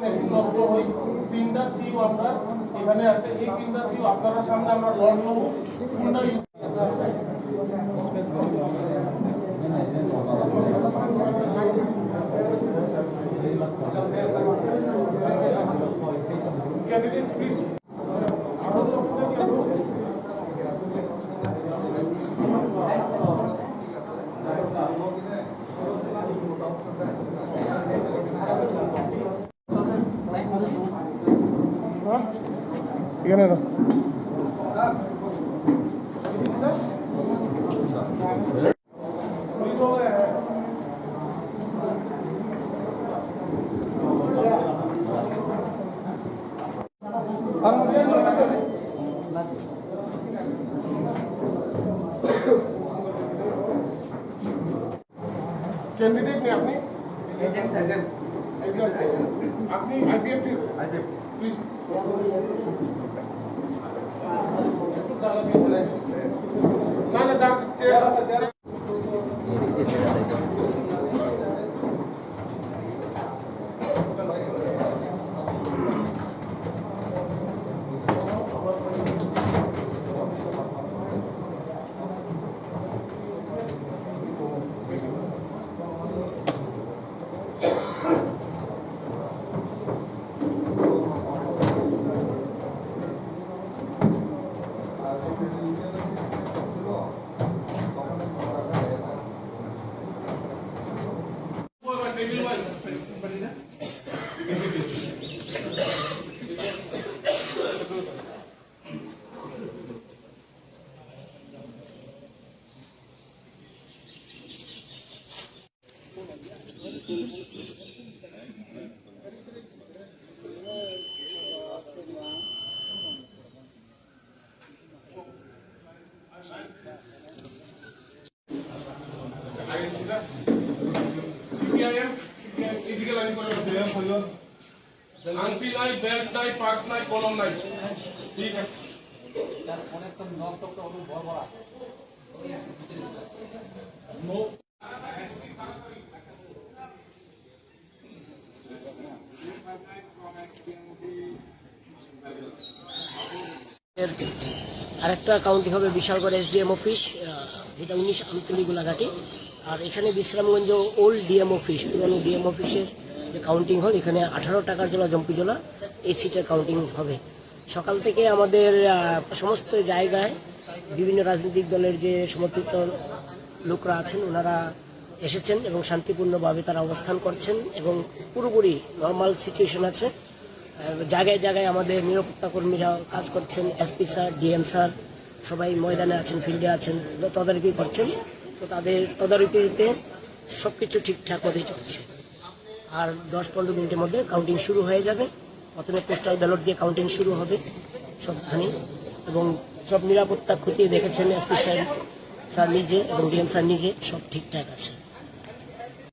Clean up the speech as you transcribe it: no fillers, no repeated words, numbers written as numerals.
Machine নষ্ট হয়, 3টা সিইউ আপনার এখানে আছে। এই 3টা সিইউ আপনারা সামনে আমরা লট নেব, কোনটা ক্যান্ডিডেট প্লিজ এখানে না कैंडिडेट ने अपनी अपनी आईपीएफ प्लीज ना ना जा এদিকে লাইন করে আংটি নাই, বেল্ট নাই, পার্স নাই, কলম নাই। ঠিক আছে অনেক তো নক তো বড় বড় আছে নো আরেকটা কাউন্টি হবে বিশালগড় এসডিএম অফিস, যেটা 19 আমতলী গোলাঘাটি। আর এখানে বিশ্রামগঞ্জ ওল্ড ডিএম অফিস, পুরানো ডিএম অফিসের যে কাউন্টিং হল, এখানে 18 টাকার জোলা জম্পিজোলা এই সিটের কাউন্টিং হবে। সকাল থেকে আমাদের সমস্ত জায়গায় বিভিন্ন রাজনৈতিক দলের যে সমর্থিত লোকরা আছেন ওনারা এসেছেন এবং শান্তিপূর্ণভাবে তারা অবস্থান করছেন এবং পুরোপুরি নর্মাল সিচুয়েশন আছে। জায়গায় জায়গায় আমাদের নিরাপত্তা কর্মীরা কাজ করছেন, এসপি স্যার, ডিএম স্যার সবাই ময়দানে আছেন, ফিল্ডে আছেন, তদারকি করছেন। তো তাদের তদারকিতে সব কিছু ঠিকঠাক মতোই চলছে। আর 10-15 মিনিটের মধ্যে কাউন্টিং শুরু হয়ে যাবে। প্রথমে পোস্টাল ব্যালট দিয়ে কাউন্টিং শুরু হবে সবখানে, এবং সব নিরাপত্তা খতিয়ে দেখেছেন এসপি স্যার নিজে এবং ডিএম স্যার নিজে, সব ঠিকঠাক আছে।